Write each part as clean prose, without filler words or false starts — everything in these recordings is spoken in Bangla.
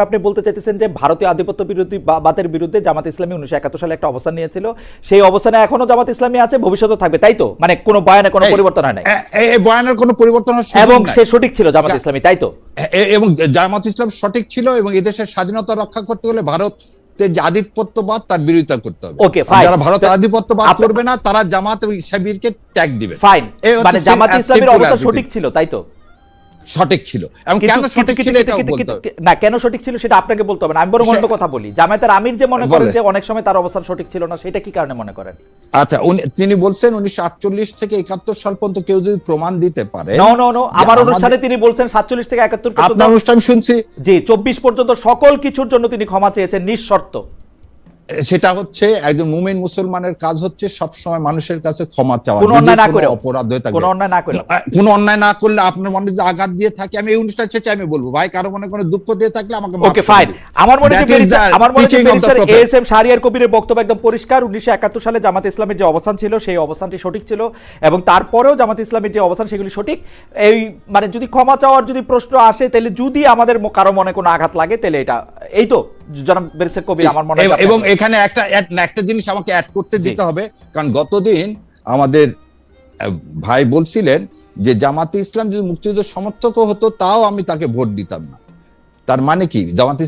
আপনি বলতে চাইতেছেন যে ভারতীয় আধিপত্য বিরোধী বাতের বিরুদ্ধে জামাত ইসলামী 1971 সালে একটা অবস্থান নিয়েছিল, সেই অবস্থানে এখনো জামাত ইসলামী আছে, ভবিষ্যতে থাকবে, তাই তো? মানে কোনো বয়ানে কোনো পরিবর্তন হয় নাই, এই বয়ানের কোনো পরিবর্তন হয় এবং সে সঠিক ছিল জামাত ইসলামী, তাই তো? এবং জামাত ইসলাম সঠিক ছিল, এবং এদেশের স্বাধীনতা রক্ষা করতে হলে ভারত যে আধিপত্যবাদ তার বিরোধিতা করতে হবে। যারা ভারতের আধিপত্যবাদ করবে না তারা জামাত এবং শিবিরকে ট্যাগ দিবে। ফাইন, মানে জামাত ইসলামের অবস্থা সঠিক ছিল, তাই তো? সঠিক ছিল। এবং কেন সঠিক ছিল এটা বলতে হবে না, কেন সঠিক ছিল সেটা আপনাকে বলতে হবে না, আমি বরং অন্য কথা বলি। জামায়াতের আমির যে মনে করেন যে অনেক সময় তার অবস্থান সঠিক ছিল না, সেটা কি কারণে মনে করেন? আচ্ছা, তিনি বলছেন 1948 থেকে 71 সাল পর্যন্ত কেউ যদি প্রমাণ দিতে পারে। নো, আমার অনুষ্ঠানে তিনি বলছেন 47 থেকে 71 পর্যন্ত, আপনার অনুষ্ঠান শুনছি, জি 24 পর্যন্ত সকল কিছুর জন্য তিনি ক্ষমা চেয়েছেন নিঃশর্ত। সেটা হচ্ছে একজন মুমিন মুসলমানের কাজ হচ্ছে সবসময় মানুষের কাছে ক্ষমা চাওয়া, কোনো অন্যায় না করে, অপরাধ হয়ে থাকে, কোনো অন্যায় না করে, কোনো অন্যায় না করলে আপনার মনে যদি আঘাত দিয়ে থাকে, আমি এই অনুষ্ঠান শেষে আমি বলবো ভাই কারো মনে কোনো দুঃখ দিয়ে থাকলে আমাকে মাফ ওকে ফাইন। আমার মনে হয় ব্যারিস্টার এএসএম শাহরিয়ার কবিরের বক্তব্য একদম পরিষ্কার। 1971 সালে জামাত ইসলামের যে অবস্থান ছিল সেই অবস্থানটি সঠিক ছিল, এবং তারপরেও জামাত ইসলামের যে অবস্থান সেগুলি সঠিক। এই মানে যদি ক্ষমা চাওয়ার যদি প্রশ্ন আসে, তাহলে যদি আমাদের কারো মনে কোনো আঘাত লাগে, তাহলে এটা এই তো জনাব ব্যারিস্টার কবির আমার মনে হয়। এবং এখানে একটা জিনিস আমাকে অ্যাড করতে দিতে হবে, কারণ গতদিন আমাদের ভাই বলছিলেন যে জামাতে ইসলাম যদি মুক্তিযুদ্ধের সমর্থক হতো তাও আমি তাকে ভোট দিতাম না। তার মানে কি? জামাত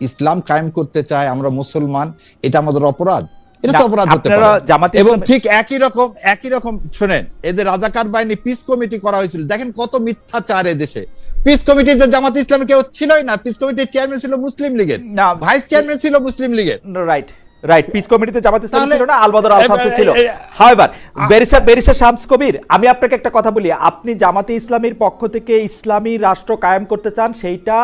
ইসলাম কায়েম করতে চায়, আমরা মুসলমান, এটা আমাদের অপরাধ? এটা তো অপরাধ হতে পারে। এবং ঠিক একই রকম শুনেন, এদের রাজাকার বাহিনী পিস কমিটি করা হয়েছিল, দেখেন কত মিথ্যাচার এদেশে। পিস কমিটিতে জামাত ইসলামী কেউ ছিলই না, পিস কমিটির চেয়ারম্যান ছিল মুসলিম লীগের, ভাইস চেয়ারম্যান ছিল মুসলিম লীগের। রাইট, পিস কমিটিতে জামাত ইসলামী ছিল না, আলবদর আল শামস ছিল। হাওয়েভার ব্যারিস্টার শামস কবির, আমি আপনাকে একটা কথা বলি, আপনি জামাতে ইসলামীর পক্ষ থেকে ইসলামী রাষ্ট্র কায়েম করতে চান, সেইটা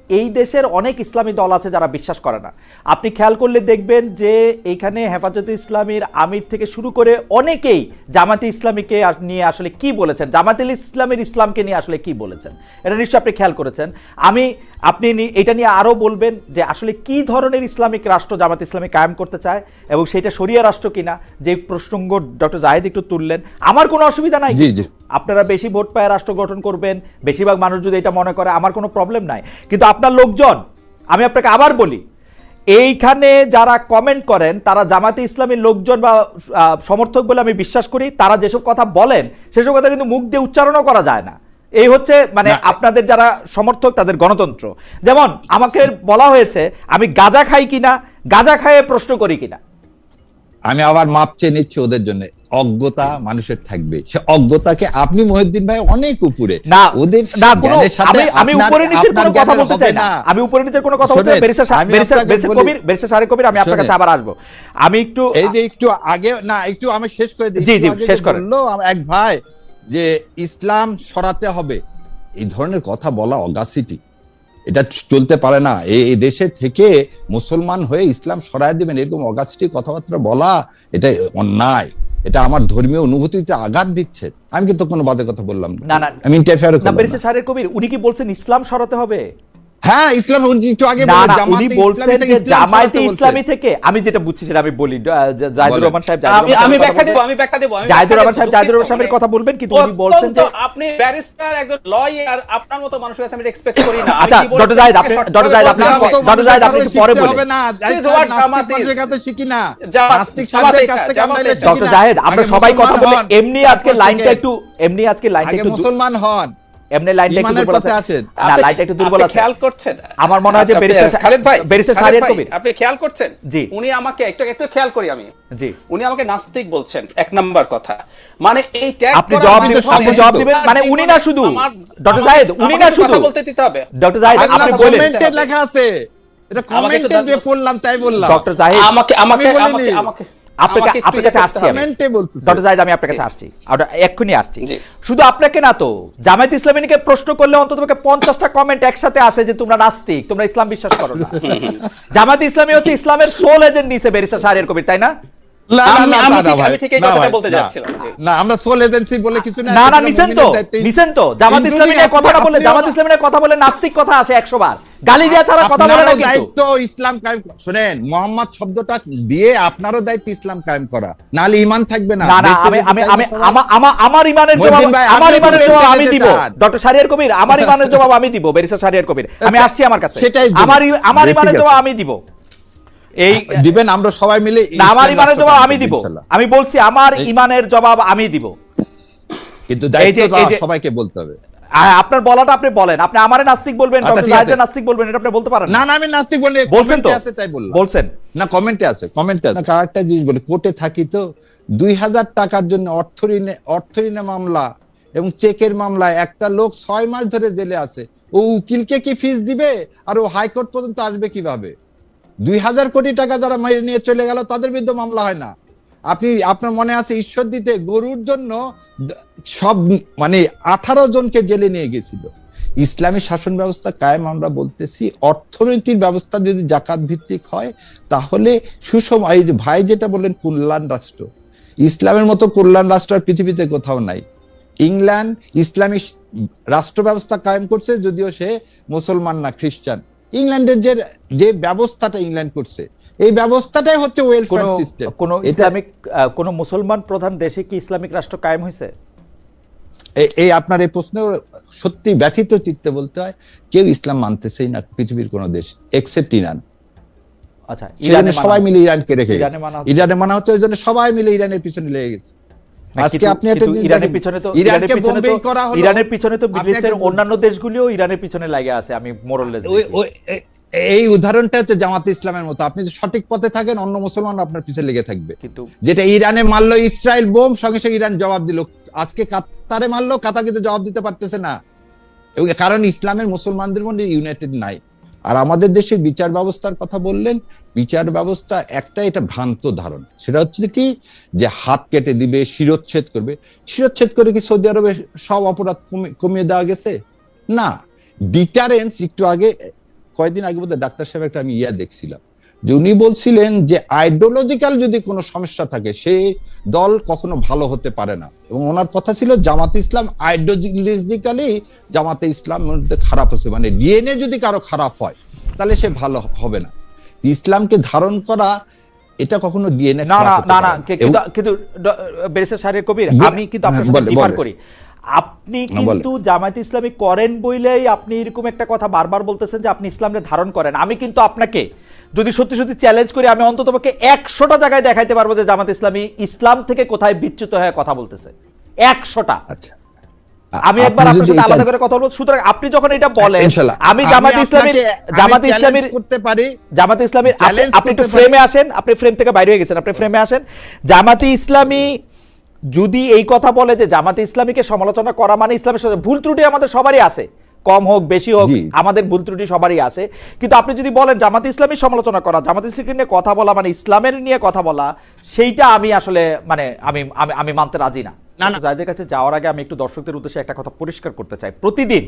এই দেশের অনেক ইসলামী দল আছে যারা বিশ্বাস করে না। আপনি খেয়াল করলে দেখবেন যে এইখানে হেফাজতে ইসলামীর আমির থেকে শুরু করে অনেকেই জামাতে ইসলামীকে নিয়ে আসলে কি বলেছেন, জামাতে ইসলামের ইসলামকে নিয়ে আসলে কি বলেছেন, এটা নিশ্চয়ই আপনি খেয়াল করেছেন। আপনি এটা নিয়ে আরো বলবেন যে আসলে কি ধরনের ইসলামিক রাষ্ট্র জামাতে ইসলামী কায়েম করতে চায়, এবং সেটা শরিয়া রাষ্ট্র কিনা, যে প্রসঙ্গ ডক্টর জাহেদ একটু তুললেন। আমার কোনো অসুবিধা নাই, আপনারা বেশি ভোট পায় রাষ্ট্র গঠন করবেন, বেশিরভাগ মানুষ যদি এটা মনে করে, আমার কোনো প্রবলেম নাই। কিন্তু আপনার লোকজন, আমি আপনাকে আবার বলি, এইখানে যারা কমেন্ট করেন তারা জামাতে ইসলামীর লোকজন বা সমর্থক বলে আমি বিশ্বাস করি। তারা যেসব কথা বলেন সেসব কথা কিন্তু মুখ দিয়ে উচ্চারণও করা যায় না। এই হচ্ছে মানে আপনাদের যারা সমর্থক তাদের গণতন্ত্র। যেমন আমাকে বলা হয়েছে আমি গাঁজা খাই কিনা, গাঁজা খাইয়ে প্রশ্ন করি কিনা। আমি আবার মাপ চেয়ে নিচ্ছি ওদের জন্য। অজ্ঞতা মানুষের থাকবে, সে অজ্ঞতাকে আপনি মহিউদ্দিন ভাই অনেক উপরে না, ওদের আমি উপরে নিচের কোনো কথা বলতে চাই না, আমি উপরে নিচের কোনো কথা বলতে চাই। ব্যারিস্টার শাহরিয়ার কবির, আমি আপনার কাছে আবার আসবো। আমি একটু এই যে একটু আগে না, একটু আমি শেষ করে দিই। জি শেষ করেন। এক ভাই যে ইসলাম সরাতে হবে, এই ধরনের কথা বলা অগাসিটি, এটা চলতে পারে না। এই দেশে থেকে মুসলমান হয়ে ইসলাম সরায় দিবেন এরকম অগাসিটি কথাবার্তা বলা, এটা অন্যায়, এটা আমার ধর্মীয় অনুভূতিতে আঘাত দিচ্ছে। আমি কিন্তু কোনো বাজে কথা বললাম না, আমি ইন্টারফেয়ার করলাম না। ব্যারিস্টার শাহরিয়ার কবির, উনি কি বলছেন ইসলাম সরাতে হবে? হ্যাঁ, ইসলাম একটু আগে জামায়াতে ইসলামী থেকে আমি যেটা বুঝছি সেটা আমি বলি। জাহিদুর রহমান সাহেব, আমি ব্যাখ্যা দেব। জাহিদুর রহমান সাহেবের কথা বলবেন, কিন্তু উনি বলছেন যে আপনি ব্যারিস্টার একজন লয়ার, আপনার মতো মানুষের কাছে আমি এক্সপেক্ট করি না। আচ্ছা ডক্টর জাহিদ, আপনি পরে বলবেন না, নাস্তিকদের কাছে শিখি না, নাস্তিক সাহেবের কাছ থেকে আমরা শিখি না। ডক্টর জাহিদ, আমরা সবাই কথা বলি, এমনি আজকে লাইনটা একটু মুসলমান হন, এমনি লাইনটা একটু দুর্বল আছে না, লাইনটা একটু দুর্বল আছে। খেয়াল করছেন? আমার মনে হয় যে খালেদ ভাই, ব্যারিস্টার শাহরিয়ার কবির, আপনি খেয়াল করছেন? জি, উনি আমাকে একটু খেয়াল করি আমি, জি, উনি আমাকে নাস্তিক বলছেন, এক নাম্বার কথা। মানে এই ট্যাগ আপনি জবাব দিবেন, মানে উনি না শুধু ডক্টর জাহিদ, উনি না শুধু বলতে দিতে হবে। ডক্টর জাহিদ, আপনি বলেন, কমেন্টে লেখা আছে, এটা কমেন্টে দিয়ে পড়লাম তাই বললাম। ডক্টর জাহিদ, আমাকে আপনার কাছে আসছি ডক্টর জাহিদ, আমি আপনার কাছে আসছি, এক্ষুনি আসছি। শুধু আপনাকে না তো, জামায়াত ইসলামীকে প্রশ্ন করলে অন্তত 50টা কমেন্ট একসাথে আসে যে তোমরা নাস্তিক, তোমরা ইসলাম বিশ্বাস করো না। জামায়াত ইসলামী হচ্ছে ইসলামের সোল এজেন্ট নিছে ব্যারিস্টার শাহরিয়ার কবির, তাই না? নিছেন তো। জামাত ইসলামী নিয়ে কথা না বললে, জামাত ইসলামী নিয়ে কথা বলে নাস্তিক কথা আসে 100 বার। গালি দেওয়া ছাড়া কথা বলে না আপনারও কিন্তু। দায়িত্ব ইসলাম কায়েম শুনেন, মোহাম্মদ শব্দটা দিয়ে আপনারও দায়িত্ব ইসলাম কায়েম করা, নাহলে ঈমান থাকবে না। না না, দেশে আমি যদি আমি চাইলে আমি সবাই- আমা- আমা- আমার ইমানের জবাব মহিউদ্দিন ভাই, আমার আপনি ইমানের তো জবাব বেঁচে আমি যেতে দিব। চান। ডক্টর শাহরিয়ার কবির, আমার ইমানের জবাব আমি দিব। ব্যারিস্টার শাহরিয়ার কবির, আমি আসছি আমার কাছে। সেটাই দিন। আমার ঠিক ইমানের আছে। জবাব আমি দিব। এই দিবেন, আমরা সবাই মিলে না, আমার ইসলাম ইমানের রাষ্ট্র জবাব কায়েম আমি করব দিব। ইনশাআল্লাহ। আমি বলছি আমার ইমানের জবাব আমি দিব। কিন্তু দায়িত্ব এই যে- সবাইকে বলতে হবে। আপনার বলাটা আপনি বলেন, আপনি আমারে নাস্তিক বলবেন, আচ্ছা, ডক্টর ঠিক আছে। জাহিদের নাস্তিক বলবেন, এটা আপনি বলতে পারেন না না, আমি নাস্তিক বলি, বলছেন তো? কমেন্টে আছে তাই বললাম। বলছেন না, কমেন্টে আছে, কমেন্টে আছে। আরেকটা জিনিস বলি, কোর্টে থাকি তো 2000 টাকার জন্য অর্থঋণে মামলা এবং চেকের মামলায় একটা লোক 6 মাস ধরে জেলে আছে। ও উকিলকে কি ফিস দিবে, আর ও হাইকোর্ট পর্যন্ত আসবে কিভাবে? 2000 কোটি টাকা যারা মেরে নিয়ে চলে গেল তাদের বিরুদ্ধে মামলা হয় না। আপনার মনে আছে ঈশ্বর দিতে গরুর জন্য সব মানে 18 জনকে জেলে নিয়ে গেছিল। ইসলামী শাসন ব্যবস্থা কায়েম আমরা বলতেছি, অর্থনৈতিক ব্যবস্থা যদি জাকাত ভিত্তিক হয় তাহলে সুষম, এই যে ভাই যেটা বললেন কল্যাণ রাষ্ট্র, ইসলামের মতো কল্যাণ রাষ্ট্র আর পৃথিবীতে কোথাও নাই। ইংল্যান্ড ইসলামী রাষ্ট্র ব্যবস্থা কায়েম করছে, যদিও সে মুসলমান না, খ্রিস্টান। ইংল্যান্ডের যে ব্যবস্থাটা ইংল্যান্ড করছে, এই ব্যবস্থাটাই হচ্ছে ওয়েলফেয়ার সিস্টেম। কোন ইসলামিক কোন মুসলমান প্রধান দেশে কি ইসলামিক রাষ্ট্র কায়েম হয়েছে? এই আপনার এই প্রশ্ন সত্যি ব্যথিত চিত্তে বলতে হয়, কেউ ইসলাম মানতেছেই না পৃথিবীর কোন দেশ এক্সেপ্ট ইরান। আচ্ছা, ইরানে সবাই মিলে ইরানকে রেখে ইরানে গেছে। মানা হচ্ছে। ইরানে মানা হচ্ছে, ওই জন্য সবাই মিলে ইরানের পিছনে লেগে গেছে। আজকে আপনি একটা জিনিস ইরানের দেখেন, পিছনে তো ইরানকে বোম্বিং করা হলো। ইরানের পিছনে তো আপনি মিডল ইস্টের একটা- অন্যান্য দেশগুলিও ইরানের পিছনে লাগে আছে, আমি মোরলেস এই উদাহরণটা হচ্ছে জামাতে ইসলামের মতো। আপনি যদি সঠিক পথে থাকেন, অন্য মুসলমান আপনার পিছনে লেগে থাকবে। কিন্তু যেটা ইরানে মারলো ইসরায়েল বোম, সঙ্গে সঙ্গে ইরান জবাব দিল। আজকে কাতারে মারলো, কাতার কিন্তু জবাব দিতে পারতেছে না, এবং কারণ ইসলামের মুসলমানদের মধ্যে ইউনাইটেড নাই। আর আমাদের দেশের বিচার ব্যবস্থার কথা বললেন, বিচার ব্যবস্থা একটা এটা ভ্রান্ত ধারণা। সেটা হচ্ছে কি, যে হাত কেটে দিবে, শিরচ্ছেদ করবে। শিরচ্ছেদ করে কি সৌদি আরবে সব অপরাধ কমিয়ে দেওয়া গেছে? না, ডিটারেন্স। একটু আগে, কয়েকদিন আগে বোধহয় ডাক্তার সাহেব একটা আমি দেখছিলাম, যে উনি বলছিলেন যে আইডিওলজিক্যাল যদি কোনো সমস্যা থাকে, সেই দল কখনো ভালো হতে পারে না। এবং ওনার কথা ছিল জামাতে ইসলাম আইডিওলজিক্যালি জামাতে ইসলাম মধ্যে খারাপ হচ্ছে, মানে ডিএনএ যদি কারো খারাপ হয় তাহলে সে ভালো হবে না। ইসলামকে ধারণ করা এটা কখনো ডিএনএ না না না না, কিন্তু ব্যারিস্টার শাহরিয়ার কবির, আমি কিন্তু আপনার সাথে ডিফার করি। আপনি কিন্তু জামায়াতে ইসলামী করেন বইলেই আপনি এরকম একটা কথা বারবার বলতেছেন যে আপনি ইসলামকে ধারণ করেন। আমি কিন্তু আপনাকে যদি সত্যি সত্যি চ্যালেঞ্জ করি, আমি অন্ততপক্ষে 100টা জায়গায় দেখাইতে পারবো যে জামায়াতে ইসলামী ইসলাম থেকে কোথায় বিচ্যুত হয়ে কথা বলতেছে। 100টা। আচ্ছা, আমি একবার আপনার সাথে আলাদা করে কথা বলবো। সুতরাং আপনি যখন এটা বলেন, আমি জামায়াতে ইসলামীর করতে পারি, জামায়াতে ইসলামীর, আপনি একটু ফ্রেমে আসেন, আপনি ফ্রেম থেকে বাইরে হয়ে গেছেন, আপনি ফ্রেমে আসেন। জামায়াতে ইসলামী যদি এই কথা বলে যে জামাতে ইসলামীকে সমালোচনা করা মানে ইসলামের সাথে, ভুল ত্রুটি আমাদের সবারই আছে, কম হোক বেশি হোক, আমাদের ভুল ত্রুটি সবারই আছে। কিন্তু আপনি যদি বলেন জামাতে ইসলামী সমালোচনা করা, জামাতে ইসলামী নিয়ে কথা বলা মানে ইসলামের নিয়ে কথা বলা, সেইটা আমি আসলে মানে আমি মানতে রাজি না। যাদের কাছে যাওয়ার আগে আমি একটু দর্শকদের উদ্দেশ্যে একটা কথা পরিষ্কার করতে চাই। প্রতিদিন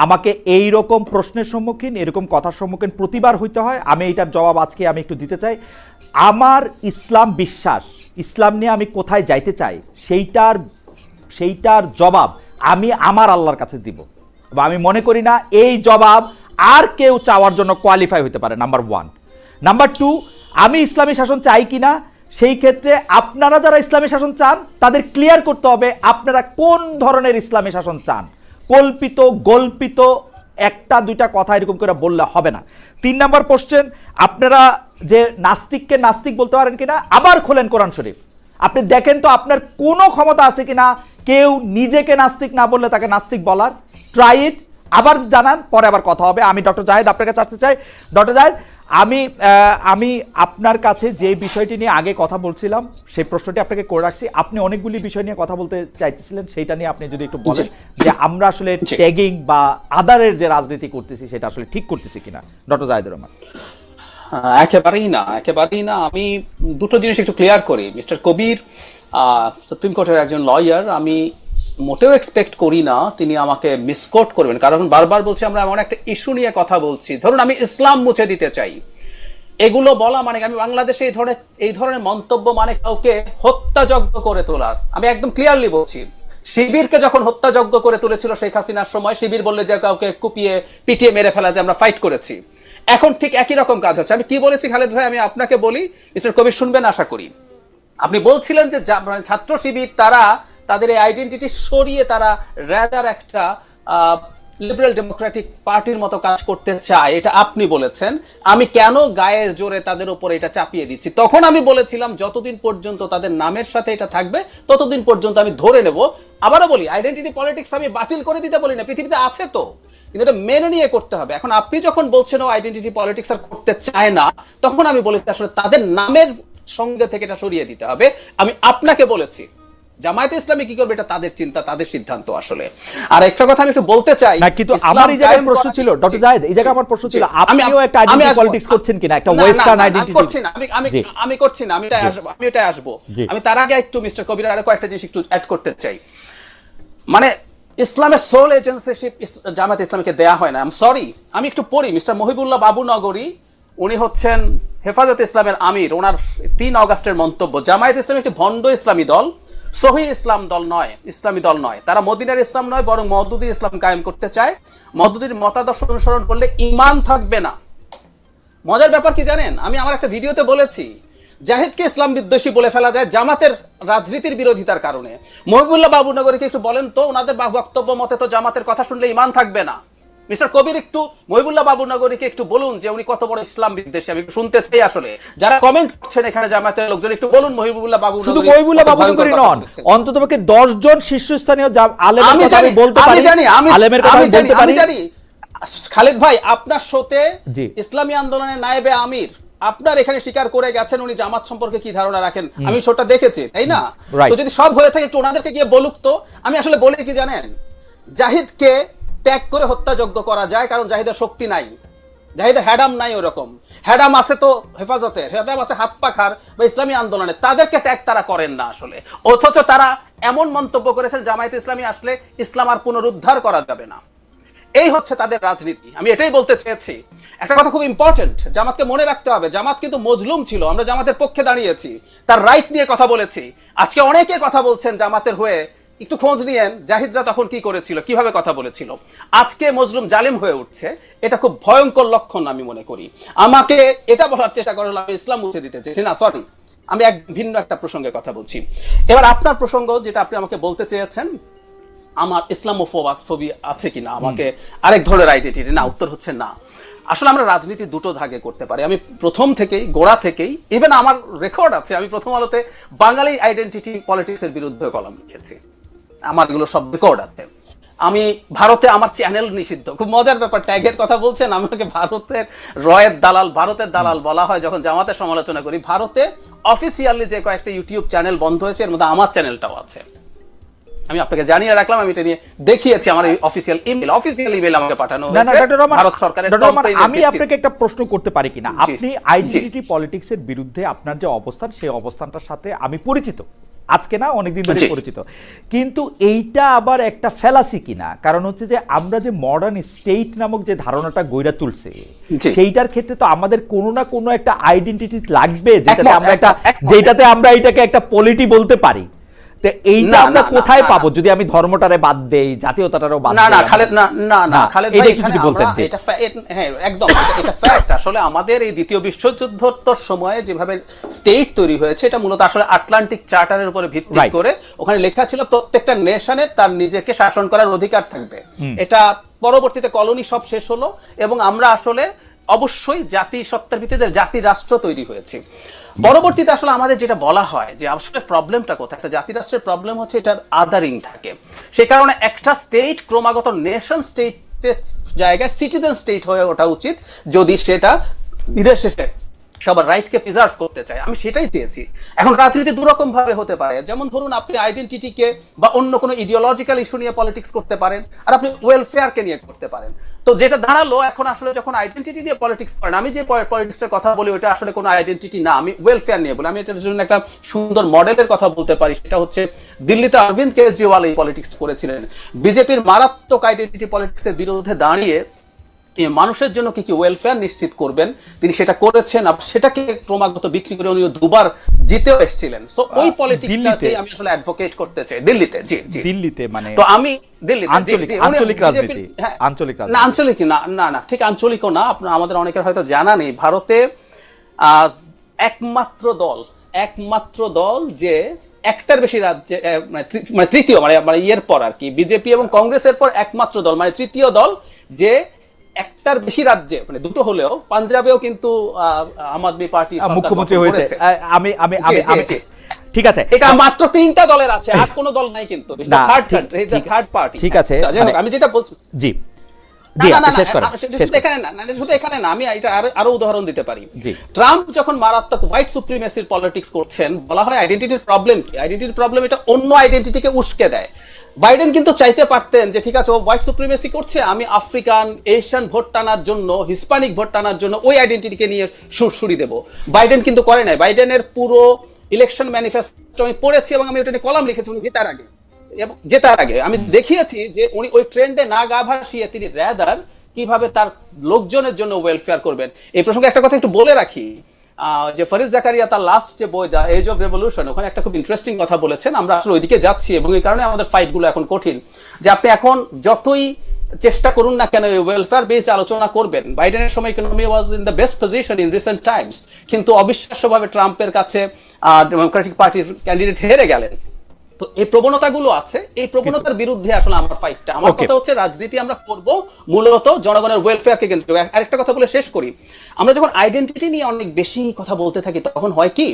আমাকে এই রকম প্রশ্নের সম্মুখীন, এরকম কথার সম্মুখীন প্রতিবার হইতে হয়। আমি এইটার জবাব আজকে আমি একটু দিতে চাই। আমার ইসলাম বিশ্বাস, ইসলাম নিয়ে আমি কোথায় যাইতে চাই, সেইটার জবাব আমি আমার আল্লাহর কাছে দিব। আমি মনে করি না এই জবাব আর কেউ চাওয়ার জন্য কোয়ালিফাই হতে পারে, নাম্বার 1। নাম্বার 2, আমি ইসলামী শাসন চাই কিনা, সেই ক্ষেত্রে আপনারা যারা ইসলামী শাসন চান তাদের ক্লিয়ার করতে হবে আপনারা কোন ধরনের ইসলামী শাসন চান। কল্পিত গল্পিত একটা দুইটা কথা এরকম করে বললে হবে না। 3 নম্বর কোশ্চেন, আপনারা যে নাস্তিককে নাস্তিক বলতে পারেন কিনা, আবার খোলেন কোরআন শরীফ, আপনি দেখেন তো আপনার কোনো ক্ষমতা আছে কিনা কেউ নিজেকে নাস্তিক না বললে তাকে নাস্তিক বলার। ট্রাই ইট, আবার জানান, পরে আবার কথা হবে। আমি ডক্টর জাহেদ আপনার কাছে আসতে চাই। ডক্টর জাহেদ, আমি আপনার কাছে যে বিষয়টি নিয়ে আগে কথা বলছিলাম সেই প্রশ্নটি আপনাকে করে রাখছি। আপনি অনেকগুলি বিষয় নিয়ে কথা বলতে চাইতেছিলেন, সেইটা নিয়ে আপনি যদি একটু বলেন যে আমরা আসলে ট্যাগিং বা আদারের যে রাজনীতি করতেছি সেটা আসলে ঠিক করতেছি কিনা। ডক্টর জাহেদুর রহমান। একেবারেই না। আমি দুটো জিনিস একটু ক্লিয়ার করি। মিস্টার কবির সুপ্রিম কোর্টের একজন লয়ার, আমি মোটেও এক্সপেক্ট করি না তিনি আমাকে মিসকোট করবেন, কারণ বারবার বলছি আমরা এমন একটা ইস্যু নিয়ে কথা বলছি। ধরুন আমি ইসলাম মুছে দিতে চাই, এগুলো বলা মানে আমি বাংলাদেশে এই ধরনের মন্তব্য মানে কাউকে হত্যাযজ্ঞ করে তোলার। আমি একদম ক্লিয়ারলি বলছি, শিবিরকে যখন হত্যাযজ্ঞ করে তুলেছিল শেখ হাসিনার সময়, শিবির বললে যে কাউকে কুপিয়ে পিটিয়ে মেরে ফেলা যে আমরা ফাইট করেছি, এখন ঠিক একই রকম কাজ হচ্ছে। আমি কি বলেছি খালেদ ভাই, আমি আপনাকে বলি, মিস্টার কবির শুনবেন আশা করি। আপনি বলছিলেন যে ছাত্র শিবির তারা তাদের এই আইডেন্টিটি সরিয়ে তারা র্যাদার একটা লিবারেল ডেমোক্রেটিক পার্টির মতো কাজ করতে চায়, এটা আপনি বলেছেন। আমি কেন গায়ের জোরে তাদের উপর এটা চাপিয়ে দিচ্ছি? তখন আমি বলেছিলাম যতদিন পর্যন্ত তাদের নামের সাথে এটা থাকবে ততদিন পর্যন্ত আমি ধরে নেব। আবারও বলি, আইডেন্টিটি পলিটিক্স আমি বাতিল করে দিতে বলি না, পৃথিবীতে আছে তো, কিন্তু এটা মেনে নিয়ে করতে হবে। এখন আপনি যখন বলছেন ও আইডেন্টিটি পলিটিক্স আর করতে চায় না, তখন আমি বলেছি আসলে তাদের নামের সঙ্গে থেকে এটা সরিয়ে দিতে হবে। আমি আপনাকে বলেছি জামায়াতে ইসলামী কি করবে এটা তাদের চিন্তা, তাদের সিদ্ধান্ত আসলে। আর একটা কথা আমি একটু বলতে চাই না, কিন্তু আমার এই জায়গায় প্রশ্ন ছিল ডক্টর জায়েদ, এই জায়গায় আমার প্রশ্ন ছিল আপনিও একটা আইডেন্টিটি পলিটিক্স করছেন কিনা, একটা ওয়েস্টার্ন আইডেন্টিটি করছি না, আমি করছি না, আমি এটাই আসবো। আমি তার আগে একটু মিস্টার কবির আরো কয়েকটা জিনিস একটু অ্যাড করতে চাই। মানে ইসলামের সোল এজেন্সিশিপ জামায়াতে ইসলামীকে দেয়া হয় না, আই এম সরি। আমি একটু পড়ি, মিস্টার মহিবুল্লাহ বাবু নগরী, উনি হচ্ছেন হেফাজত ইসলামের আমির, ওনার 3 আগস্টের মন্তব্য, জামায়াত ইসলামী একটি ভণ্ড ইসলামী দল, সহি ইসলাম দল নয়, ইসলামী দল নয়। তারা মদিনার ইসলাম নয়, বরং মওদুদি ইসলাম কায়েম করতে চায়। মওদুদির মতাদর্শ অনুসরণ করলে ঈমান থাকবে না। মজার ব্যাপার কি জানেন, আমি আমার একটা ভিডিওতে বলেছি জাহিদকে ইসলাম বিদ্বেষী বলে ফেলা যায় জামাতের রাজনীতির বিরোধিতার কারণে। মহিবুল্লাহ বাবুনগরীকে একটু বলেন তো, ওনাদের বক্তব্য মতে তো জামাতের কথা শুনলে ঈমান থাকবে না। মিস্টার কবির একটু মহিবুল্লাহ বাবুনগরীকে একটু বলুন যে উনি কত বড় ইসলাম বিদ্বেষী। আমি শুনতে চাই আসলে যারা কমেন্ট করছেন এখানে জামাতের লোকজন, একটু বলুন মহিবুল্লাহ বাবুনগরী, শুধু মহিবুল্লাহ বাবুনগরী নন, অন্ততপক্ষে 10 জন শীর্ষস্থানীয় আলেমের কথা আমি বলতে পারি, আলেমের কথা আমি বলতে পারি। আমি জানি খালেদ ভাই, আপনার শোতে ইসলামী আন্দোলনের নায়েবে আমির আপনার এখানে স্বীকার করে গেছেন উনি জামাত সম্পর্কে কি ধারণা রাখেন, আমি শোটা দেখেছি, তাই না? তো যদি সব হয়ে থাকে একটু ওনাদেরকে গিয়ে বলুক তো। আমি আসলে বলি কি জানেন, জাহিদকে ট্যাগ করে হত্যাযজ্ঞ করা যায়, কারণ জাহিদের শক্তি নাই, জাহিদের হ্যাডাম নাই। ওরকম হ্যাডাম আছে তো হেফাজতের, হ্যাডাম আছে হাত পাখার বা ইসলামী আন্দোলনের, তাদেরকে ট্যাগ তারা করেন না আসলে। অথচ তারা এমন মন্তব্য করেছেন জামায়াতে ইসলামী আসলে ইসলাম আর পুনরুদ্ধার করা যাবে না। এই হচ্ছে তাদের রাজনীতি। আমি এটাই বলতে চেয়েছি। একটা কথা খুব ইম্পর্টেন্ট, জামাতকে মনে রাখতে হবে, জামাত কিন্তু মজলুম ছিল, আমরা জামাতের পক্ষে দাঁড়িয়েছি, তার রাইট নিয়ে কথা বলেছি। আজকে অনেকে কথা বলছেন জামাতের হয়ে, একটু খোঁজ নিয়েন জাহিদরা তখন কি করেছিল, কিভাবে কথা বলেছিল। আজকে মজলুম জালিম হয়ে উঠছে, এটা খুব ভয়ঙ্কর লক্ষণ আমি মনে করি। আমাকে এটা বলার চেষ্টা করা হলো আমি ইসলাম মুছে দিতে চেয়েছি না, সরি, আমি ভিন্ন একটা প্রসঙ্গে কথা বলছি। এবার আপনার প্রসঙ্গ যেটা আপনি আমাকে বলতে চেয়েছেন, আমার ইসলামোফোবি আছে কিনা, আমাকে আরেক ধরনের আইডেন্টিটি, না, উত্তর হচ্ছে না। আসলে আমরা রাজনীতি দুটো ভাগে করতে পারি। আমি প্রথম থেকেই, গোড়া থেকেই, ইভেন আমার রেকর্ড আছে, আমি প্রথম আলোতে বাঙালি আইডেন্টিটি পলিটিক্সের বিরুদ্ধে কলাম লিখেছি, আমার এগুলো সব রেকর্ড আছে। আমি ভারতে আমার চ্যানেল নিষিদ্ধ। খুব মজার ব্যাপার, ট্যাগের কথা বলছেন, আমাকে ভারতের ভারতের দালাল বলা হয় যখন জামাতের সমালোচনা করি। ভারতে অফিসিয়ালি যে কয়েকটা ইউটিউব চ্যানেল বন্ধ হয়েছে, এর মধ্যে আমার চ্যানেলটাও আছে। আমি আপনাকে জানিয়ে রাখলাম, আমি এটা নিয়ে দেখিয়েছি, আমার অফিসিয়াল ইমেল আমাকে পাঠানো হয়েছে ভারত সরকারের। আমি আপনাকে একটা প্রশ্ন করতে পারি কিনা, আপনি আইডেন্টিটি পলিটিক্সের বিরুদ্ধে আপনার যে অবস্থান, সেই অবস্থানটার সাথে আমি পরিচিত, আজকে না অনেকদিন ধরে পরিচিত, কিন্তু এইটা আবার একটা ফ্যালাসি কিনা? কারণ হচ্ছে যে আমরা যে মডার্ন স্টেট নামক যে ধারণাটা গইরা তুলছে, সেইটার ক্ষেত্রে তো আমাদের কোনো না কোনো একটা আইডেন্টিটি লাগবে, যেটাতে আমরা এটাকে একটা পলিটি বলতে পারি। এইটা আমরা কোথায় পাবো যদি আমি ধর্মটারে বাদ দেই, জাতীয়তাটারও বাদ দেই? না খালেদ, না খালেদ ভাই, এখানে এটা হ্যাঁ একদম এটা ফ্যাক্ট। আসলে আমাদের এই দ্বিতীয় বিশ্বযুদ্ধোত্তর সময়ে যেভাবে স্টেট তৈরি হয়েছে, এটা মূলত আসলে আটলান্টিক চার্টারের উপরে ভিত্তি করে। ওখানে লেখা ছিল প্রত্যেকটা নেশনের তার নিজেকে শাসন করার অধিকার থাকবে। এটা পরবর্তীতে কলোনি সব শেষ হলো এবং আমরা আসলে অবশ্যই জাতি সত্তার ভিত্তিতে জাতি রাষ্ট্র তৈরি হয়েছে। পরবর্তীতে আসলে আমাদের যেটা বলা হয় যে আসলে প্রবলেমটা কোথায়, একটা জাতি রাষ্ট্রের প্রবলেম হচ্ছে এটার আদারিং থাকে। সে কারণে একটা স্টেট ক্রমাগত নেশন স্টেটের জায়গায় সিটিজেন স্টেট হয়ে ওঠা উচিত, যদি সেটা ঈদের শেষে সবার রাইটকে প্রিজার্ভ করতে চায়। আমি সেটাই চেয়েছি। এখন রাজনীতি দুরকম ভাবে হতে পারে, যেমন ধরুন আপনি আইডেন্টিটিকে বা অন্য কোনো ইডিওলজিক্যাল ইস্যু নিয়ে পলিটিক্স করতে পারেন, আর আপনি ওয়েলফেয়ারকে নিয়ে করতে পারেন। তো যেটা দাঁড়ালো এখন আসলে যখন আইডেন্টিটি নিয়ে পলিটিক্স করেন, আমি যে পলিটিক্সের কথা বলি ওটা আসলে কোনো আইডেন্টিটি না, আমি ওয়েলফেয়ার নিয়ে বলি। আমি এটার জন্য একটা সুন্দর মডেলের কথা বলতে পারি, সেটা হচ্ছে দিল্লিতে অরবিন্দ কেজরিওয়াল এই পলিটিক্স করেছিলেন। বিজেপির মারাত্মক আইডেন্টিটি পলিটিক্সের বিরুদ্ধে দাঁড়িয়ে মানুষের জন্য কি কি ওয়েলফেয়ার নিশ্চিত করবেন, তিনি সেটা করেছেন। সেটাকে ক্রমাগত বিক্রি করে উনি দুবার জিতেও এসেছিলেন। সো ওই পলিটিক্সটাকে আমি আসলে অ্যাডভোকেট করতে চাই দিল্লিতে। জি জি, দিল্লিতে মানে তো আমি দিল্লিতে আঞ্চলিক রাজনীতি, আঞ্চলিক না আঞ্চলিক না না না ঠিক আঞ্চলিকও না। আপনার আমাদের অনেকের হয়তো জানা নেই, ভারতে একমাত্র দল যে একটার বেশি রাজ্যে মানে তৃতীয় মানে ইয়ের পর আর কি, বিজেপি এবং কংগ্রেসের পর একমাত্র দল মানে তৃতীয় দল যে একটার বেশি রাজ্যে মানে দুটো হলেও পাঞ্জাবেও কিন্তু আম আদমি পার্টি মুখ্যমন্ত্রী হয়েছে। আমি আমি আমি ঠিক আছে, এটা মাত্র 3টা দলের আছে, আর কোনো দল নাই কিন্তু, থার্ড পার্টি। ঠিক আছে, আমি যেটা বলছি জি শুধু এখানে না, আমি এটা আরো উদাহরণ দিতে পারি। ট্রাম্প যখন মারাত্মক হোয়াইট সুপ্রিমেসির পলিটিক্স করছেন, বলা হয় আইডেন্টিটির প্রবলেম কি, আইডেন্টিটির প্রবলেম এটা অন্য আইডেন্টিটিকে উস্কে দেয়। বাইডেন কিন্তু চাইতে পারতেন যে ঠিক আছে ও হোয়াইট সুপ্রিমেসি করছে, আমি আফ্রিকান এশিয়ান ভোট টানার জন্য, হিসপ্যানিক ভোট টানার জন্য ওই আইডেন্টিটিকে নিয়ে সুরসুরি দেব। বাইডেন কিন্তু করে নাই। বাইডেনের পুরো ইলেকশন ম্যানিফেস্টো আমি পড়েছি এবং আমি ওটা নিয়ে কলাম লিখেছি উনি জেতার আগে আমি দেখিয়েছি যে উনি ওই ট্রেন্ডে না গা ভাসিয়ে তিনি র্যাদার কিভাবে তার লোকজনের জন্য ওয়েলফেয়ার করবেন। এই প্রসঙ্গে একটা কথা একটু বলে রাখি, যে ফরিদ জাকারিয়া তার লাস্ট যে বই দ্য এজ অফ রেভলিউশন, ওখানে একটা খুব ইন্টারেস্টিং কথা বলেছেন। আমরা আসলে ওইদিকে যাচ্ছি এবং এই কারণে আমাদের ফাইট গুলো এখন কঠিন, যে আপনি এখন যতই চেষ্টা করুন না কেন ওয়েলফেয়ার বেস আলোচনা করবেন। বাইডেনের সময় economy was in the best position in recent Times, কিন্তু অবিশ্বাস্যভাবে ট্রাম্পের কাছে ডেমোক্রেটিক পার্টির ক্যান্ডিডেট হেরে গেলেন। তো এই প্রবণতাগুলো আছে, এই প্রবণতার বিরুদ্ধে আসলে আমার ফাইটটা। আমার কথা হচ্ছে রাজনীতি আমরা করব মূলত জনগণের ওয়েলফেয়ারকে কেন্দ্র করে। আরেকটা কথা বলে শেষ করি, আমরা যখন আইডেন্টিটি নিয়ে অনেক বেশি কথা বলতে থাকি তখন হয় কি,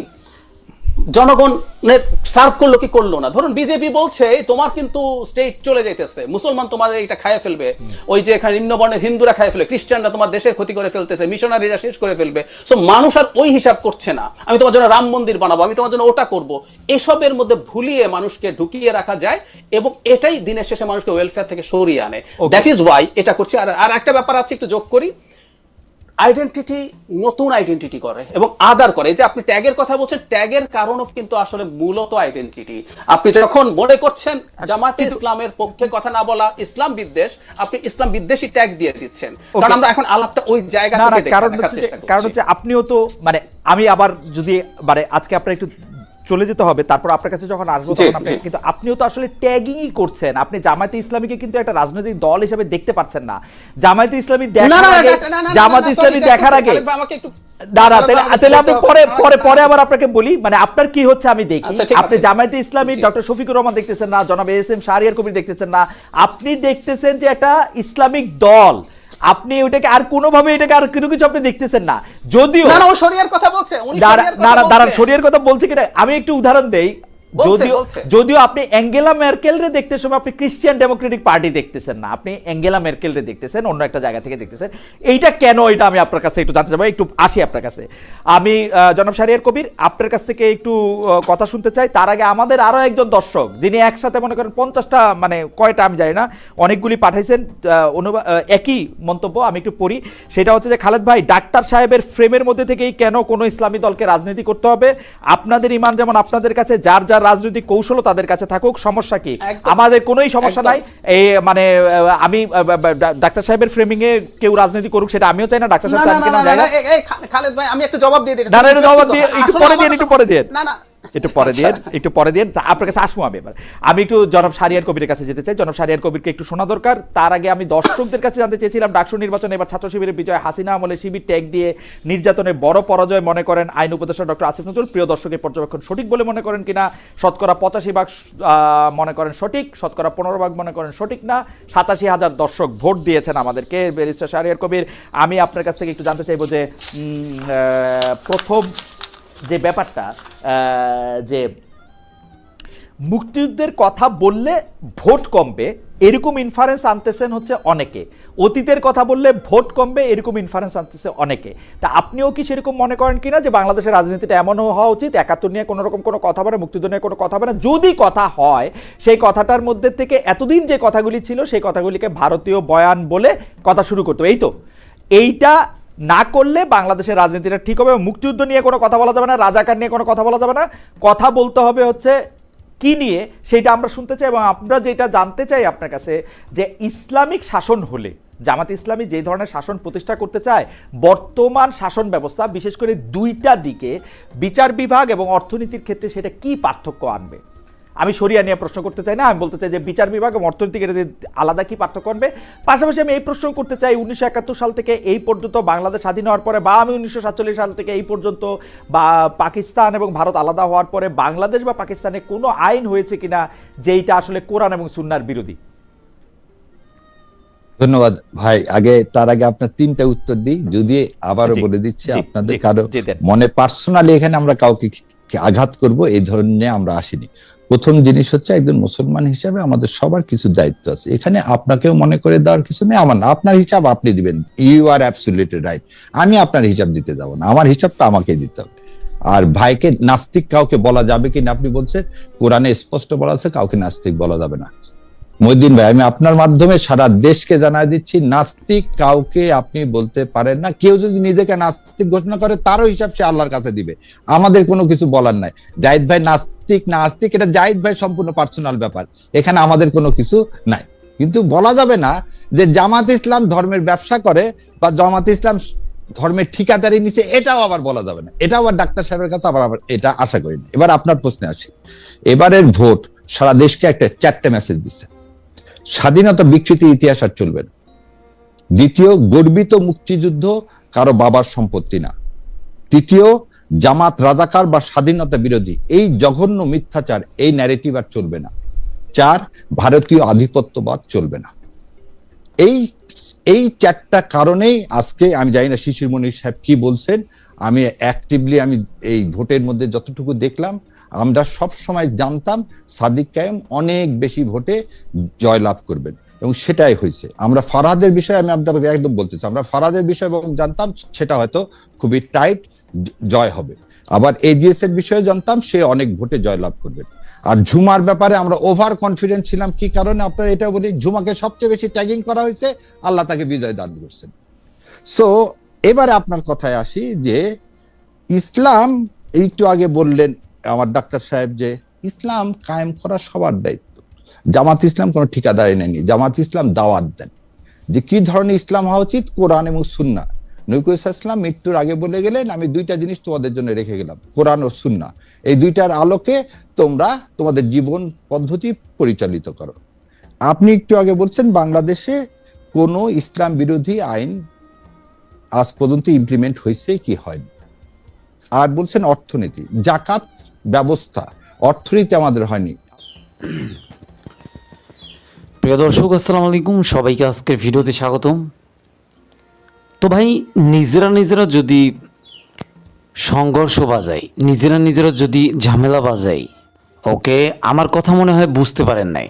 জনগণের সার্ভ করলো কি করলো না। ধরুন বিজেপি বলছে তোমার কিন্তু স্টেট চলে যাইতেছে, মুসলমান তোমার এটা খায় ফেলবে, ওই যে এখানে নিম্নবর্ণের হিন্দুরা খায় ফেলবে, খ্রিস্টানরা তোমার দেশের ক্ষতি করে ফেলতেছে, মিশনারিরা শেষ করে ফেলবে। সো মানুষ আর ওই হিসাব করছে না, আমি তোমার জন্য রাম মন্দির বানাবো, আমি তোমার জন্য ওটা করব। এসবের মধ্যে ভুলিয়ে মানুষকে ঢুকিয়ে রাখা যায় এবং এটাই দিনের শেষে মানুষকে ওয়েলফেয়ার থেকে সরিয়ে আনে। দ্যাট ইজ ওয়াই এটা করছি। আর একটা ব্যাপার আছে একটু যোগ করি, আইডেন্টিটি নতুন আইডেন্টিটি করে এবং আদার করে। এই যে আপনি ট্যাগের কথা বলছেন, ট্যাগের কারণও কিন্তু আসলে মূলত আইডেন্টিটি। আপনি যখন মনে করছেন জামাতে ইসলামের পক্ষে কথা না বলা ইসলাম বিদ্বেষ, আপনি ইসলাম বিদ্বেষী ট্যাগ দিয়ে দিচ্ছেন। কারণ আমরা এখন আলাপটা ওই জায়গা থেকে দেখার চেষ্টা করছি। কারণ হচ্ছে আপনিও তো মানে আমি আবার যদি মানে আজকে আপনার একটু চলে যেতে হবে, তারপর আপনার কাছে যখন আসবো তখন আপনি কিন্তু আপনিও তো আসলে ট্যাগিংই করছেন। আপনি জামায়াতে ইসলামীকে কিন্তু একটা রাজনৈতিক দল হিসেবে দেখতে পাচ্ছেন না। জামায়াতে ইসলামী দেখার আগে জামায়াতে ইসলামী দেখার আগে দাঁড়া, তাহলে আপনি পরে আবার আপনাকে বলি, মানে আপনার কি হচ্ছে আমি দেখি। আপনি জামায়াতে ইসলামী ডক্টর শফিকুর রহমান দেখতেছেন না, জনাব এস এম শাহরিয়ার কবির দেখতেছেন না, আপনি দেখতেছেন যে একটা ইসলামিক দল। আপনি ওটাকে আর কোনোভাবে এটাকে আর কোনো কিছু আপনি দেখতেছেন না। যদিও না ও শরিয়ার কথা বলছে, উনি দাঁড়ান শরিয়ার কথা বলছে কিনা আমি একটু উদাহরণ দেই। যদিও আপনি অ্যাঙ্গেলা মেরকেল রে দেখতে সময় আপনি ক্রিশ্চিয়ান ডেমোক্রেটিক পার্টি দেখতেছেন না, আপনি অ্যাঙ্গেলা মেরকেল রে দেখতেছেন, অন্য একটা জায়গা থেকে দেখতেছেন। এইটা কেন, এটা আমি আপনার কাছে একটু জানতে চাই, একটু আসি আপনার কাছে। আমি জনাব শাহরিয়ার কবির আপনার কাছ থেকে একটু কথা শুনতে চাই। তার আগে আমাদের আরো একজন দর্শক যিনি একসাথে মনে করেন 50টা মানে কয়টা আমি জানি না অনেকগুলি পাঠাইছেন একই মন্তব্য, আমি একটু পড়ি। সেটা হচ্ছে যে খালেদ ভাই, ডাক্তার সাহেবের ফ্রেমের মধ্যে থেকেই কেন কোনো ইসলামী দলকে রাজনীতি করতে হবে? আপনাদের ইমান যেমন আপনাদের কাছে, যার যার রাজনৈতিক কৌশলও তাদের কাছে থাকুক, সমস্যা কি? আমাদের কোনোই সমস্যা নাই। এই মানে আমি ডাক্তার সাহেবের ফ্রেমিং এ কেউ রাজনীতি করুক সেটা আমিও চাই না, ডাক্তার সাহেব চান কিনা জানি না। খালেদ ভাই আমি একটা জবাব দিয়ে দিই, জবাব দিয়ে একটু পরে দিয়ে একটু পরে দিয়ে আপনার কাছে আসবো আমি। এবার আমি একটু জনাব শাহরিয়ার কবিরের কাছে যেতে চাই। জনাব শাহরিয়ার কবিরকে একটু শোনা দরকার। তার আগে আমি দর্শকদের কাছে জানতে চেয়েছিলাম, ডাকসু নির্বাচনে এবার ছাত্র শিবিরের বিজয়, হাসিনা আমলে শিবির ট্যাগ দিয়ে নির্যাতনের বড় পরাজয় মনে করেন আইন উপদেষ্টা ডক্টর আসিফ নজরুল। প্রিয় দর্শকের পর্যবেক্ষণ সঠিক বলে মনে করেন কিনা? শতকরা 85% মনে করেন সঠিক, শতকরা 15% মনে করেন সঠিক না। 87,000 দর্শক ভোট দিয়েছেন আমাদেরকে। ব্যারিস্টার শাহরিয়ার কবির, আমি আপনার কাছ থেকে একটু জানতে চাইবো যে প্রথম যে ব্যাপারটা, যে মুক্তিযুদ্ধের কথা বললে ভোট কমবে এরকম ইনফারেন্স আনতেছেন হচ্ছে অনেকে, অতীতের কথা বললে ভোট কমবে এরকম ইনফারেন্স আনতেছে অনেকে। তা আপনিও কি সেরকম মনে করেন কিনা যে বাংলাদেশের রাজনীতিটা এমনও হওয়া উচিত 71 নিয়ে কোনো রকম কোনো কথা বলে, মুক্তিযুদ্ধ নিয়ে কোনো কথা বলে, যদি কথা হয় সেই কথাটার মধ্যে থেকে এতদিন যে কথাগুলি ছিল সেই কথাগুলিকে ভারতীয় বয়ান বলে কথা শুরু করতে? এই তো এইটা না করলে বাংলাদেশের রাজনীতিটা ঠিক হবে। মুক্তিযুদ্ধ নিয়ে কোনো কথা বলা যাবে না, রাজাকার নিয়ে কোনো কথা বলা যাবে না, কথা বলতে হবে হচ্ছে কি নিয়ে সেটা আমরা শুনতে চাই। এবং আমরা যেটা জানতে চাই আপনার কাছে, যে ইসলামিক শাসন হলে জামাতে ইসলামী যে ধরনের শাসন প্রতিষ্ঠা করতে চায়, বর্তমান শাসন ব্যবস্থা বিশেষ করে দুইটা দিকে বিচার বিভাগ এবং অর্থনীতির ক্ষেত্রে সেটা কি পার্থক্য আনবে? আমি শরিয়া নিয়ে প্রশ্ন করতে চাই না, আমি বলতে চাই যে বিচার বিভাগ এবং অর্থনৈতিক আলাদা কি পার্থক্য আনবে। পাশাপাশি আমি এই প্রশ্ন করতে চাই, 1971 সাল থেকে এই পর্যন্ত বাংলাদেশ স্বাধীন হওয়ার পরে, বা আমি 1947 সাল থেকে এই পর্যন্ত, বা পাকিস্তান এবং ভারত আলাদা হওয়ার পরে বাংলাদেশ বা পাকিস্তানে কোনো আইন হয়েছে কিনা যেইটা আসলে কোরআন এবং সুন্নাহর বিরোধী? ধন্যবাদ ভাই। তার আগে আপনার 3টা উত্তর দিই, যদি আবারও বলে দিচ্ছি, আপনাদের কারো মনে পার্সোনালি এখানে আমরা কাউকে আঘাত করব এই ধরনের আমরা আসিনি। প্রথম জিনিস হচ্ছে, একজন মুসলমান হিসাবে আমাদের সবার কিছু দায়িত্ব আছে। এখানে আপনাকেও মনে করে দেওয়ার কিছু নেই, আমার না। আপনার হিসাব আপনি দিবেন, ইউ আর অ্যাবসলিউটলি রাইট। আমি আপনার হিসাব দিতে যাব না, আমার হিসাবটা আমাকেই দিতে হবে। আর ভাইকে নাস্তিক কাউকে বলা যাবে কিনা আপনি বলছেন, কোরআনে স্পষ্ট বলা আছে কাউকে নাস্তিক বলা যাবে না। মহিউদ্দিন ভাই, আমি আপনার মাধ্যমে সারা দেশকে জানাই দিচ্ছি, নাস্তিক কাউকে আপনি বলতে পারেন না। কেউ যদি নিজেকে নাস্তিক ঘোষণা করে, তারও হিসাব সে আল্লাহর কাছে দিবে। আমাদের কোনো কিছু বলার নাই। জাহিদ ভাই নাস্তিক না আস্তিক, এটা জাহিদ ভাই সম্পূর্ণ পার্সোনাল ব্যাপার, এখানে আমাদের কোনো কিছু নাই। কিন্তু বলা যাবে না যে জামাত ইসলাম ধর্মের ব্যবসা করে বা জামাত ইসলাম ধর্মের ঠিকাদারি নিছে, এটাও আবার বলা যাবে না। এটাও আবার ডাক্তার সাহেবের কাছে আবার এটা আশা করি না। এবার আপনার প্রশ্নে আসি। এবারের ভোট সারা দেশকে একটা 4টে মেসেজ দিচ্ছে। স্বাধীনতা বিকৃতি ইতিহাস আর চলবে না। দ্বিতীয়, গর্বিত মুক্তিযুদ্ধ কারো বাবার সম্পত্তি না। তৃতীয়, জামাত রাজাকার বা স্বাধীনতা বিরোধী এই জঘন্য মিথ্যাচার, এই ন্যারেটিভ আর চলবে না। 4, ভারতীয় আধিপত্যবাদ চলবে না। এই 4টা কারণেই আজকে আমি জানি না শিশির মনির সাহেব কি বলছেন, আমি অ্যাক্টিভলি আমি এই ভোটের মধ্যে যতটুকু দেখলাম, আমরা সব সময় জানতাম সাদিক কায়েম অনেক বেশি ভোটে জয়লাভ করবেন, এবং সেটাই হয়েছে। আমরা ফারহাদের বিষয়ে আমি আপনাকে একদম বলতে চাই, আমরা ফারহাদের বিষয়ে জানতাম সেটা হয়তো খুবই টাইট জয় হবে। আবার এজিএস এর বিষয়ে জানতাম সে অনেক ভোটে জয়লাভ করবেন। আর ঝুমার ব্যাপারে আমরা ওভার কনফিডেন্ট ছিলাম। কি কারণে আপনারা এটা বলি, ঝুমাকে সবচেয়ে বেশি ট্যাগিং করা হয়েছে, আল্লাহ তাকে বিজয় দান করছেন। সো এবারে আপনার কথায় আসি যে ইসলাম, একটু আগে বললেন আমার ডাক্তার সাহেব যে ইসলাম কায়েম করা সবার দায়িত্ব। জামাত ইসলাম কোনো ঠিকাদারি নেয়নি, জামাত ইসলাম দাওয়াত দেন যে কি ধরনের ইসলাম হওয়া উচিত, কোরআন এবং সুন্নাহ। নবী ইসলাম মৃত্যুর আগে বলে গেলেন, আমি 2টা জিনিস তোমাদের জন্য রেখে গেলাম, কোরআন ও সুন্নাহ। এই 2টার আলোকে তোমরা তোমাদের জীবন পদ্ধতি পরিচালিত করো। আপনি একটু আগে বলছেন বাংলাদেশে কোনো ইসলাম বিরোধী আইন আজ পর্যন্ত ইমপ্লিমেন্ট হয়েছে কি হয়নি। আর বলছেন অর্থনীতি, জাকাত ব্যবস্থা, অর্থনীতি আমাদের হয়নি। প্রিয় দর্শক, আসসালামু আলাইকুম, সবাইকে আজকের ভিডিওতে স্বাগতম। তো ভাই, নিজেরা যদি সংঘর্ষ বাজাই, নিজেরা যদি ঝামেলা বাজাই, ওকে, আমার কথা মনে হয় বুঝতে পারেন নাই।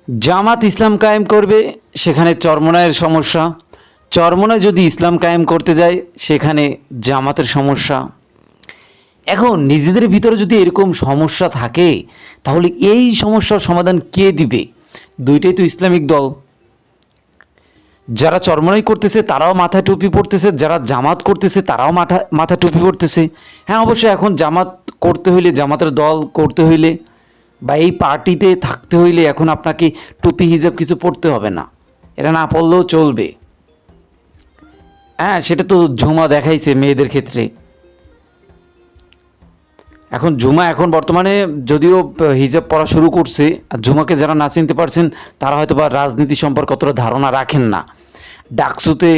জামাত ইসলাম কায়েম করবে, সেখানে চরমোনাইয়ের সমস্যা। চরমোনাই যদি ইসলাম কায়েম করতে যায়, সেখানে জামাতের সমস্যা। এখন নিজেদের ভিতরে যদি এরকম সমস্যা থাকে, তাহলে এই সমস্যার সমাধান কে দিবে? দুইটাই তো ইসলামিক দল। যারা চরমোনাই করতেছে তারাও মাথায় টুপি পড়তেছে, যারা জামাত করতেছে তারাও মাথায় টুপি পড়তেছে। হ্যাঁ, অবশ্যই এখন জামাত করতে হইলে, জামাতের দল করতে হইলে বা এই পার্টিতে থাকতে হইলে এখন আপনাকে টুপি হিজাব কিছু পড়তে হবে না, এটা না পড়লেও চলবে। হ্যাঁ, সেটা তো ঝুমা দেখাইছে মেয়েদের ক্ষেত্রে। এখন ঝুমা এখন বর্তমানে যদিও হিজাব পড়া শুরু করছে, আর ঝুমাকে যারা না চিনতে পারছেন তারা হয়তো বা রাজনীতি সম্পর্কে অতটা ধারণা রাখেন না। ডাকসুতে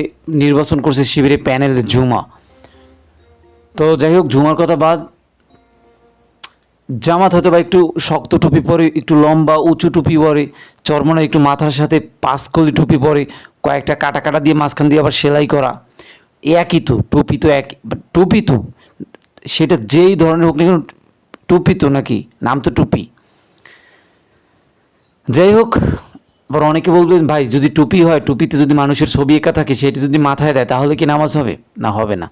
নির্বাচন করছে শিবিরে প্যানেলের ঝুমা। তো যাই হোক, ঝুমার কথা বাদ। জামাত হয়তো বা একটু শক্ত টুপি পরে, একটু লম্বা উঁচু টুপি পরে, চরমোনা একটু মাথার সাথে 5 কলি টুপি পরে, কয়েকটা কাটা দিয়ে মাঝখান দিয়ে আবার সেলাই করা। একই তো টুপি, তো এক টুপি তো, সেটা যেই ধরনের হোক না কেন টুপি তো, নাকি নাম তো টুপি। যাই হোক, আবার অনেকে বলবেন ভাই যদি টুপি হয়, টুপিতে যদি মানুষের ছবি এঁকা থাকে, সেটা যদি মাথায় দেয় তাহলে কি নামাজ হবে? না, হবে না।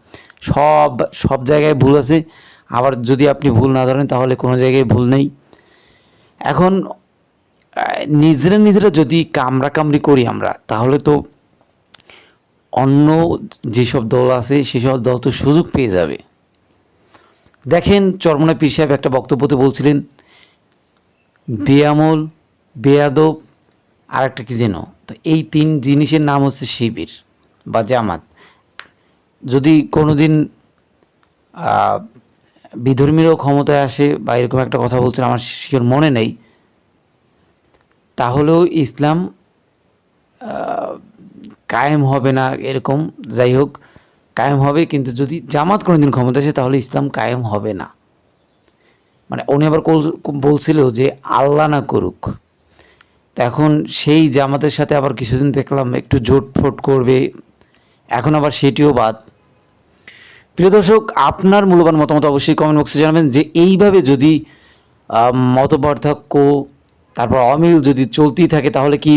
সব জায়গায় ভুল আছে। আবার যদি আপনি ভুল না ধরেন তাহলে কোনো জায়গায় ভুল নেই। এখন নিজেরা যদি কামড়ি করি আমরা, তাহলে তো অন্য যেসব দল আছে সেসব দল তো সুযোগ পেয়ে যাবে। দেখেন, চরমোনাই পীর সাহেব একটা বক্তব্যতে বলছিলেন, বেআমল, বেয়াদব আর একটা কি যেন, তো এই 3 জিনিসের নাম হচ্ছে শিবির বা জামাত। যদি কোনোদিন বিধর্মীরাও ক্ষমতায় আসে বা এরকম একটা কথা বলছেন, আমার শিওর মনে নেই, তাহলেও ইসলাম কায়েম হবে না এরকম। যাই হোক, কায়েম হবে, কিন্তু যদি জামাত কোনোদিন ক্ষমতা আসে তাহলে ইসলাম কায়েম হবে না। মানে উনি আবার বলছিল যে আল্লাহ না করুক। তো এখন সেই জামাতের সাথে আবার কিছুদিন দেখলাম একটু জোটফোট করবে, এখন আবার সেটিও বাদ। প্রিয় দর্শক, আপনার মূল্যবান মতামত অবশ্যই কমেন্ট বক্সে জানাবেন যে এইভাবে যদি মতপার্থক্য তারপর অমিল যদি চলতেই থাকে তাহলে কি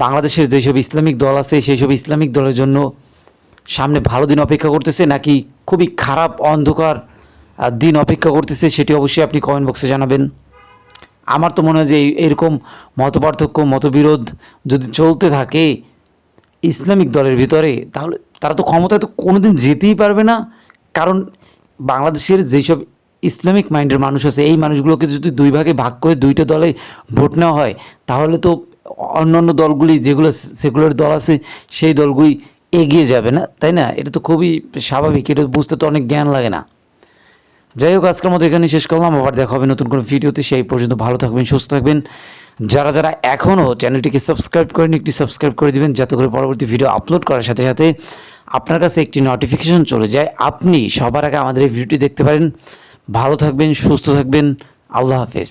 বাংলাদেশের যেসব ইসলামিক দল আছে সেই সব ইসলামিক দলের জন্য সামনে ভালো দিন অপেক্ষা করতেছে, নাকি খুবই খারাপ অন্ধকার দিন অপেক্ষা করতেছে, সেটি অবশ্যই আপনি কমেন্ট বক্সে জানাবেন। আমার তো মনে হয় যে এরকম মতপার্থক্য মতবিরোধ যদি চলতে থাকে ইসলামিক দলের ভিতরে, তাহলে তারা তো ক্ষমতায় তো কোনোদিন যেতেই পারবে না। কারণ বাংলাদেশের যেসব ইসলামিক মাইন্ডের মানুষ আছে, এই মানুষগুলোকে যদি 2 ভাগে ভাগ করে 2টা দলে ভোট নেওয়া হয়, তাহলে তো অন্যান্য দলগুলি যেগুলো সেকুলার দল আছে সেই দলগুলি এগিয়ে যাবে না, তাই না? এটা তো খুবই স্বাভাবিক, এটা বুঝতে তো অনেক জ্ঞান লাগে না। যাই হোক, আজকের মতো এখানে শেষ করলাম, আবার দেখা হবে নতুন কোনো ভিডিওতে। সেই পর্যন্ত ভালো থাকবেন, সুস্থ থাকবেন। যারা যারা এখনও চ্যানেলটিকে সাবস্ক্রাইব করেন একটি সাবস্ক্রাইব করে দিবেন, যাতে করে পরবর্তী ভিডিও আপলোড করার সাথে সাথে আপনার কাছে একটি নোটিফিকেশন চলে যায়, আপনি সবার আগে আমাদের এই ভিডিওটি দেখতে পারেন। ভালো থাকবেন, সুস্থ থাকবেন, আল্লাহ হাফেজ।